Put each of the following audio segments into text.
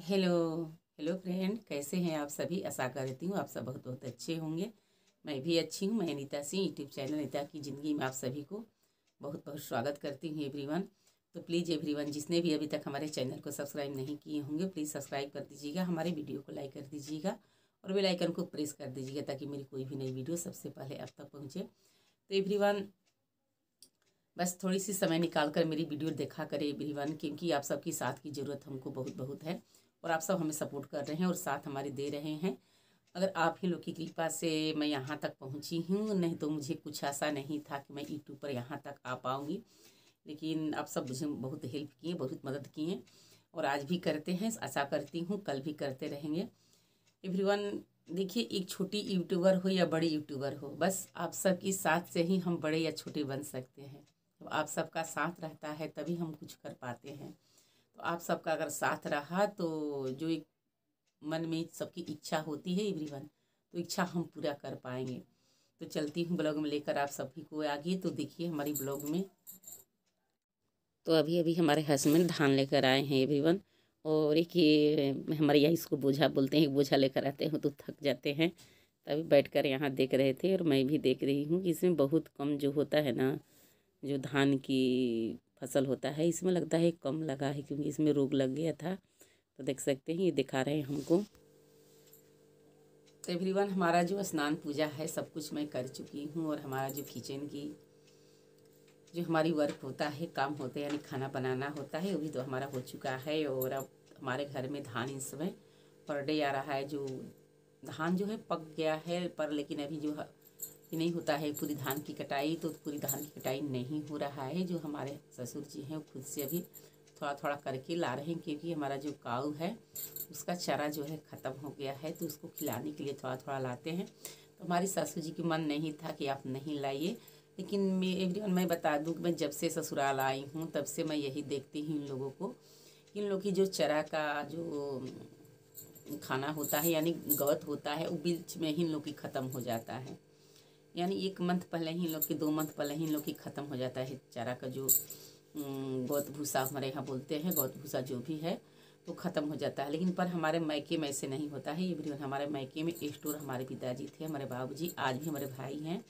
Hello hello friend, कैसे हैं आप सभी। आशा करती हूँ आप सब बहुत बहुत अच्छे होंगे। मैं भी अच्छी हूँ। मैं अनीता सिंह, यूट्यूब चैनल अनीता की ज़िंदगी में आप सभी को बहुत बहुत स्वागत करती हूँ एवरीवन। तो प्लीज़ एवरीवन, जिसने भी अभी तक हमारे चैनल को सब्सक्राइब नहीं किए होंगे, प्लीज़ सब्सक्राइब कर दीजिएगा, हमारे वीडियो को लाइक कर दीजिएगा और बेल आइकन को प्रेस कर दीजिएगा ताकि मेरी कोई भी नई वीडियो सबसे पहले आप तक पहुँचे। तो एवरीवन, बस थोड़ी सी समय निकाल कर मेरी वीडियो देखा करें एवरीवन, क्योंकि आप सबकी साथ की ज़रूरत हमको बहुत बहुत है और आप सब हमें सपोर्ट कर रहे हैं और साथ हमारे दे रहे हैं। अगर आप ही लोग की कृपा से मैं यहाँ तक पहुँची हूँ, नहीं तो मुझे कुछ आशा नहीं था कि मैं यूट्यूब पर यहाँ तक आ पाऊँगी, लेकिन आप सब मुझे बहुत हेल्प किए, बहुत मदद किए और आज भी करते हैं। आशा करती हूँ कल भी करते रहेंगे एवरीवन। देखिए, एक छोटी यूट्यूबर हो या बड़ी यूट्यूबर हो, बस आप सबकी साथ से ही हम बड़े या छोटे बन सकते हैं। तो आप सबका साथ रहता है तभी हम कुछ कर पाते हैं। तो आप सबका अगर साथ रहा तो जो एक मन में सबकी इच्छा होती है एवरीवन, तो इच्छा हम पूरा कर पाएंगे। तो चलती हूँ ब्लॉग में लेकर आप सभी को आगे। तो देखिए हमारी ब्लॉग में तो अभी अभी हमारे हस्बैंड धान लेकर आए हैं एवरीवन। और एक ये हमारे यहाँ इसको बोझा बोलते हैं, बोझा लेकर आते हैं तो थक जाते हैं। तभी बैठकर यहाँ देख रहे थे और मैं भी देख रही हूँ कि इसमें बहुत कम जो होता है ना, जो धान की फसल होता है, इसमें लगता है कम लगा है क्योंकि इसमें रोग लग गया था। तो देख सकते हैं, ये दिखा रहे हैं हमको। तो एवरीवन, हमारा जो स्नान पूजा है सब कुछ मैं कर चुकी हूँ और हमारा जो किचन की जो हमारी वर्क होता है, काम होते हैं, यानी खाना बनाना होता है, वो भी तो हमारा हो चुका है। और अब हमारे घर में धान इस समय पर डे आ रहा है। जो धान जो है पक गया है, पर लेकिन अभी जो ये नहीं होता है पूरी धान की कटाई, तो पूरी धान की कटाई नहीं हो रहा है। जो हमारे ससुर जी हैं वो खुद से अभी थोड़ा थोड़ा करके ला रहे हैं, क्योंकि हमारा जो काऊ है उसका चारा जो है ख़त्म हो गया है, तो उसको खिलाने के लिए थोड़ा थोड़ा लाते हैं। तो हमारी सासू जी की मन नहीं था कि आप नहीं लाइए, लेकिन एवरीवन मैं बता दूँ कि मैं जब से ससुराल आई हूँ तब से मैं यही देखती हूँ इन लोगों को, इन लोग की जो चरा का जो खाना होता है यानी गवत होता है, वो बीच में ही इन लोग की ख़त्म हो जाता है। यानी 1 मंथ पहले ही इन लोग की, 2 मंथ पहले ही इन लोग की ख़त्म हो जाता है चारा का जो गौत भूसा हमारे यहाँ बोलते हैं, गौत भूसा जो भी है तो ख़त्म हो जाता है। लेकिन पर हमारे मायके में ऐसे नहीं होता है। ये हमारे मायके में स्टोर हमारे पिताजी थे, हमारे बाबूजी, आज भी हमारे भाई हैं,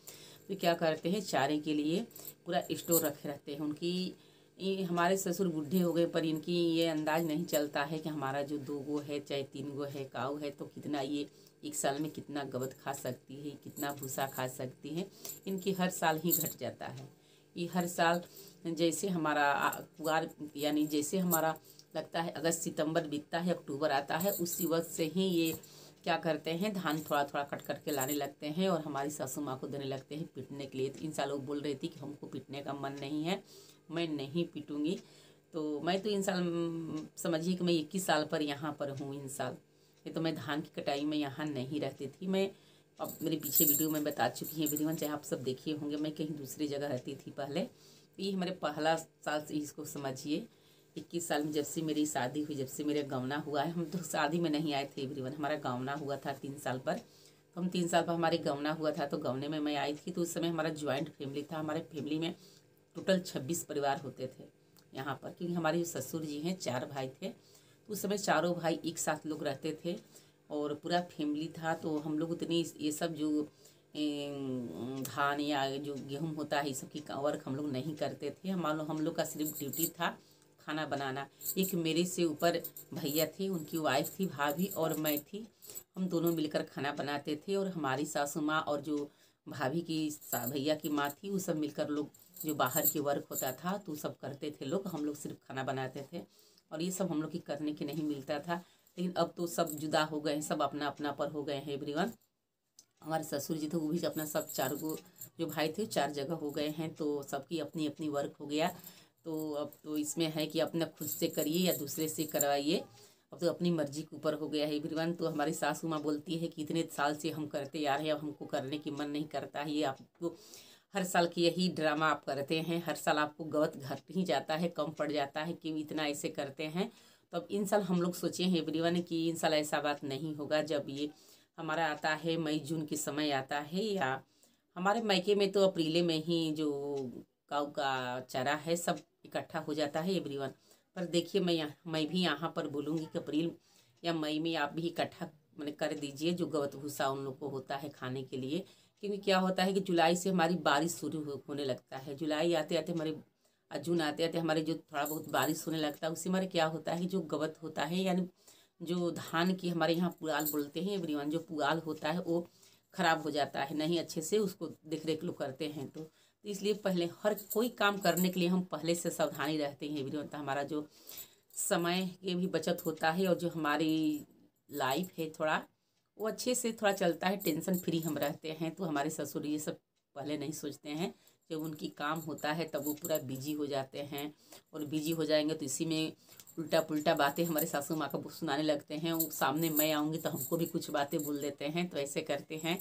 तो क्या करते हैं चारे के लिए पूरा स्टोर रखे रहते हैं। उनकी ये हमारे ससुर बूढ़े हो गए, पर इनकी ये अंदाज नहीं चलता है कि हमारा जो 2 गो है चाहे 3 गो है काऊ है तो कितना ये 1 साल में कितना गवत खा सकती है, कितना भूसा खा सकती है। इनकी हर साल ही घट जाता है। ये हर साल जैसे हमारा पुआर यानी जैसे हमारा लगता है अगस्त सितंबर बीतता है, अक्टूबर आता है, उसी वक्त से ही ये क्या करते हैं धान थोड़ा थोड़ा कट करके लाने लगते हैं और हमारी सासू माँ को देने लगते हैं पीटने के लिए। तो इन सालों बोल रही थी कि हमको पीटने का मन नहीं है, मैं नहीं पीटूंगी। तो मैं तो इन साल समझिए कि मैं 21 साल पर यहाँ पर हूँ इन साल। ये तो मैं धान की कटाई में यहाँ नहीं रहती थी। मैं अब मेरे पीछे वीडियो में बता चुकी है एवरीवन, चाहे आप सब देखिए होंगे, मैं कहीं दूसरी जगह रहती थी पहले। तो ये हमारे पहला साल से इसको समझिए। 21 साल में जब से मेरी शादी हुई, जब से मेरा गौना हुआ है, हम तो शादी में नहीं आए थे एवरीवन, हमारा गौना हुआ था 3 साल पर। तो हम 3 साल पर हमारे गौना हुआ था, तो गौने में मैं आई थी। तो उस समय हमारा ज्वाइंट फैमिली था। हमारे फैमिली में टोटल 26 परिवार होते थे यहाँ पर, क्योंकि हमारे जो ससुर जी हैं 4 भाई थे, तो उस समय चारों भाई एक साथ लोग रहते थे और पूरा फैमिली था। तो हम लोग उतनी ये सब जो धान या जो गेहूँ होता है ये सब की वर्क हम लोग नहीं करते थे। हम लोग का सिर्फ ड्यूटी था खाना बनाना। एक मेरे से ऊपर भैया थे, उनकी वाइफ थी भाभी और मैं थी, हम दोनों मिलकर खाना बनाते थे। और हमारी सासू माँ और जो भाभी की भैया की माँ थी, वो सब मिलकर लोग जो बाहर की वर्क होता था तो सब करते थे लोग, हम लोग सिर्फ खाना बनाते थे। और ये सब हम लोग की करने के नहीं मिलता था। लेकिन अब तो सब जुदा हो गए हैं, सब अपना अपना पर हो गए हैं एवरीवन। हमारे ससुर जी थे वो भी अपना सब 4 गो जो भाई थे 4 जगह हो गए हैं, तो सबकी अपनी अपनी वर्क हो गया। तो अब तो इसमें है कि अपना खुद से करिए या दूसरे से करवाइए, अब तो अपनी मर्जी के ऊपर हो गया है एवरीवन। तो हमारी सासू माँ बोलती है कि इतने साल से हम करते आ रहे हैं, अब हमको करने की मन नहीं करता है। ये आपको हर साल की यही ड्रामा आप करते हैं, हर साल आपको गवत घट ही जाता है, कम पड़ जाता है, क्यों इतना ऐसे करते हैं। तो अब इन साल हम लोग सोचे हैं एवरीवन कि इन साल ऐसा बात नहीं होगा। जब ये हमारा आता है मई जून के समय आता है, या हमारे मायके में तो अप्रैल में ही जो काऊ का चारा है सब इकट्ठा हो जाता है एवरीवन। पर देखिए मैं भी यहाँ पर बोलूँगी कि अप्रैल या मई में आप भी इकट्ठा मैंने कर दीजिए, जो गवत भूसा उन लोग को होता है खाने के लिए। क्योंकि क्या होता है कि जुलाई से हमारी बारिश शुरू होने लगता है। जुलाई आते आते हमारे जून आते आते हमारे जो थोड़ा बहुत बारिश होने लगता है, उसी हमारे क्या होता है कि जो गवत होता है, यानी जो धान की हमारे यहाँ पुआल बोलते हैं एवरीवन, जो पुआल होता है वो खराब हो जाता है, नहीं अच्छे से उसको देख रेख लोग करते हैं। तो इसलिए पहले हर कोई काम करने के लिए हम पहले से सावधानी रहते हैं एवरीवन। तो हमारा जो समय की भी बचत होता है और जो हमारी लाइफ है थोड़ा वो अच्छे से थोड़ा चलता है, टेंशन फ्री हम रहते हैं। तो हमारे ससुर ये सब पहले नहीं सोचते हैं, जब उनकी काम होता है तब वो पूरा बिजी हो जाते हैं, और बिजी हो जाएंगे तो इसी में उल्टा पुल्टा बातें हमारे सासू माँ को सुनाने लगते हैं। वो सामने मैं आऊँगी तो हमको भी कुछ बातें बोल देते हैं, तो ऐसे करते हैं।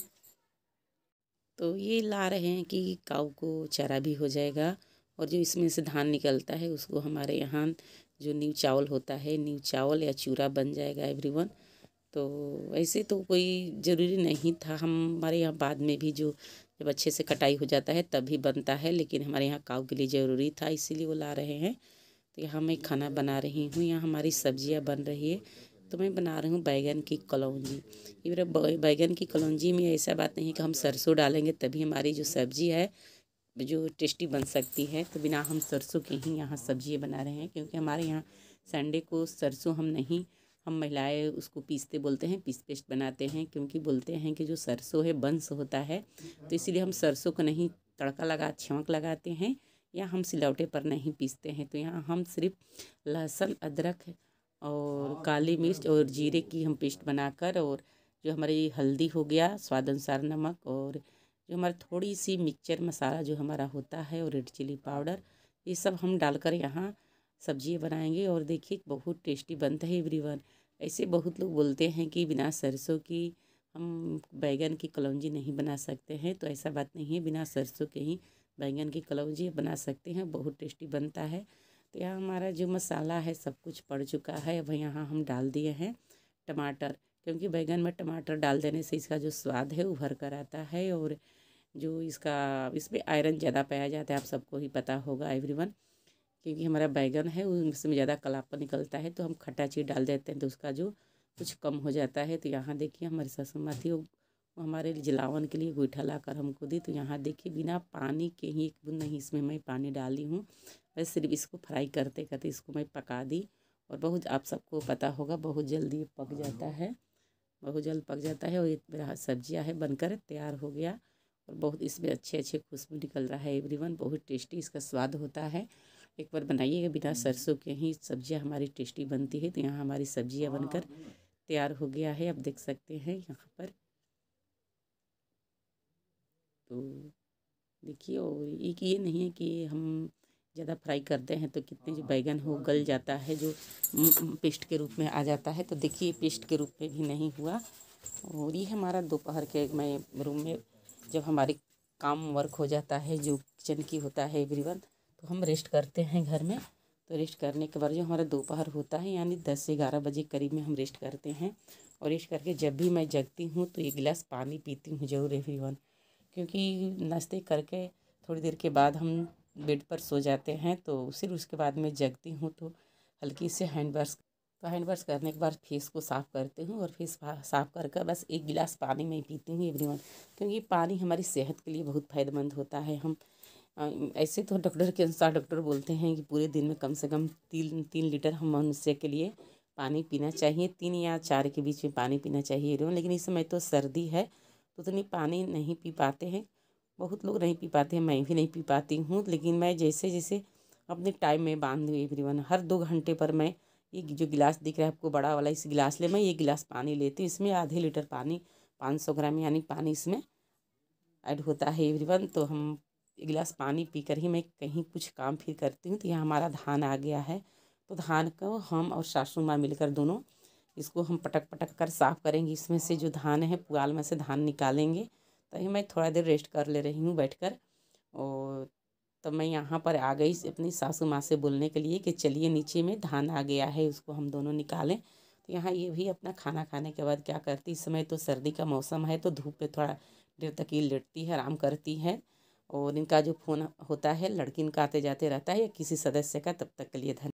तो ये ला रहे हैं कि काऊ को चारा भी हो जाएगा, और जो इसमें से धान निकलता है उसको हमारे यहाँ जो नीम चावल होता है, नीम चावल या चूरा बन जाएगा एवरीवन। तो ऐसे तो कोई ज़रूरी नहीं था, हमारे यहाँ बाद में भी जो जब अच्छे से कटाई हो जाता है तभी बनता है, लेकिन हमारे यहाँ काऊ के लिए ज़रूरी था, इसीलिए वो ला रहे हैं। तो यहाँ मैं खाना बना रही हूँ, यहाँ हमारी सब्जियाँ बन रही है। तो मैं बना रही हूँ बैगन की कलौंजी। ये मेरा बैगन की कलौंजी में ऐसा बात नहीं है कि हम सरसों डालेंगे तभी हमारी जो सब्जी है जो टेस्टी बन सकती है। तो बिना हम सरसों के ही यहाँ सब्जियाँ बना रहे हैं, क्योंकि हमारे यहाँ संडे को सरसों हम महिलाएं उसको पीसते बोलते हैं, पीस पेस्ट बनाते हैं, क्योंकि बोलते हैं कि जो सरसों है वंश होता है। तो इसीलिए हम सरसों को नहीं तड़का छौंक लगाते हैं, या हम सिलौटे पर नहीं पीसते हैं। तो यहाँ हम सिर्फ लहसुन, अदरक और काली मिर्च और जीरे की हम पेस्ट बनाकर, और जो हमारी हल्दी हो गया, स्वाद अनुसार नमक, और जो हमारा थोड़ी सी मिक्सचर मसाला जो हमारा होता है, और रेड चिली पाउडर, ये सब हम डालकर यहाँ सब्जी बनाएंगे। और देखिए बहुत टेस्टी बनता है एवरीवन। ऐसे बहुत लोग बोलते हैं कि बिना सरसों की हम बैगन की कलौंजी नहीं बना सकते हैं, तो ऐसा बात नहीं है, बिना सरसों के ही बैंगन की कलौंजी बना सकते हैं, बहुत टेस्टी बनता है। तो यहाँ हमारा जो मसाला है सब कुछ पड़ चुका है। अब यहाँ हम डाल दिए हैं टमाटर, क्योंकि बैगन में टमाटर डाल देने से इसका जो स्वाद है उभर कर आता है, और जो इसमें आयरन ज़्यादा पाया जाता है, आप सबको ही पता होगा एवरीवन। क्योंकि हमारा बैगन है उसमें ज़्यादा कलापन निकलता है, तो हम खट्टा चीज़ डाल देते हैं तो उसका जो कुछ कम हो जाता है। तो यहाँ देखिए हमारी सासू माँ थी, वो हमारे जलावन के लिए गोईठा ला कर हमको दी। तो यहाँ देखिए बिना पानी के ही, एक बूंद नहीं इसमें मैं पानी डाली हूँ, बस सिर्फ इसको फ्राई करते करते इसको मैं पका दी। और बहुत, आप सबको पता होगा, बहुत जल्दी पक जाता है, बहुत जल्द पक जाता है। और ये मेरा सब्जियाँ है बनकर तैयार हो गया, और बहुत इसमें अच्छे अच्छे खुशबू निकल रहा है एवरीवन, बहुत टेस्टी इसका स्वाद होता है। एक बार बनाइएगा, बिना सरसों के ही सब्जियाँ हमारी टेस्टी बनती है। तो यहाँ हमारी सब्जियाँ बनकर तैयार हो गया है, आप देख सकते हैं यहाँ पर। तो देखिए, और एक ये नहीं है कि हम ज़्यादा फ्राई करते हैं तो कितने जो बैगन हो गल जाता है, जो पेस्ट के रूप में आ जाता है। तो देखिए पेस्ट के रूप में भी नहीं हुआ। और ये हमारा दोपहर के मैं रूम में जब हमारे काम वर्क हो जाता है, जो किचन की होता है एवरीवन, तो हम रेस्ट करते हैं घर में। तो रेस्ट करने के बाद जो हमारा दोपहर होता है, यानी 10 से 11 बजे करीब में हम रेस्ट करते हैं। और रेस्ट करके जब भी मैं जगती हूँ तो 1 गिलास पानी पीती हूँ ज़रूर एवरीवन, क्योंकि नाश्ते करके थोड़ी देर के बाद हम बेड पर सो जाते हैं। तो फिर उसके बाद मैं जगती हूँ तो हल्की से हैंड वॉश करने के बाद फेस को साफ़ करती हूँ, और फेस साफ़ कर बस 1 गिलास पानी मैं पीती हूँ एवरीवन, क्योंकि पानी हमारी सेहत के लिए बहुत फ़ायदेमंद होता है। हम ऐसे तो डॉक्टर के अनुसार डॉक्टर बोलते हैं कि पूरे दिन में कम से कम 3 लीटर हम मनुष्य के लिए पानी पीना चाहिए, 3 या 4 के बीच में पानी पीना चाहिए एवरीवन। लेकिन इस समय तो सर्दी है तो उतनी पानी नहीं पी पाते हैं, बहुत लोग नहीं पी पाते हैं, मैं भी नहीं पी पाती हूँ। लेकिन मैं जैसे जैसे अपने टाइम में बांध दूँ एवरीवन, हर 2 घंटे पर मैं ये जो गिलास दिख रहा है आपको बड़ा वाला, इस गिलास ले मैं ये गिलास पानी लेती हूँ। इसमें आधे लीटर पानी, 500 ग्राम यानी पानी इसमें ऐड होता है एवरीवन। तो हम 1 गिलास पानी पीकर ही मैं कहीं कुछ काम फिर करती हूँ। तो यहाँ हमारा धान आ गया है, तो धान को हम और सासू माँ मिलकर दोनों इसको हम पटक पटक कर साफ़ करेंगे। इसमें से जो धान है पुआल में से धान निकालेंगे। तभी मैं थोड़ा देर रेस्ट कर ले रही हूँ बैठकर। और तब मैं यहाँ पर आ गई अपनी सासू माँ से बोलने के लिए कि चलिए नीचे में धान आ गया है, उसको हम दोनों निकालें। तो यहाँ ये भी अपना खाना खाने के बाद क्या करती, इस समय तो सर्दी का मौसम है तो धूप में थोड़ा देर तक ये लेटती है, आराम करती है। और इनका जो फ़ोन होता है लड़की इनका आते जाते रहता है या किसी सदस्य का, तब तक के लिए धन्यवाद।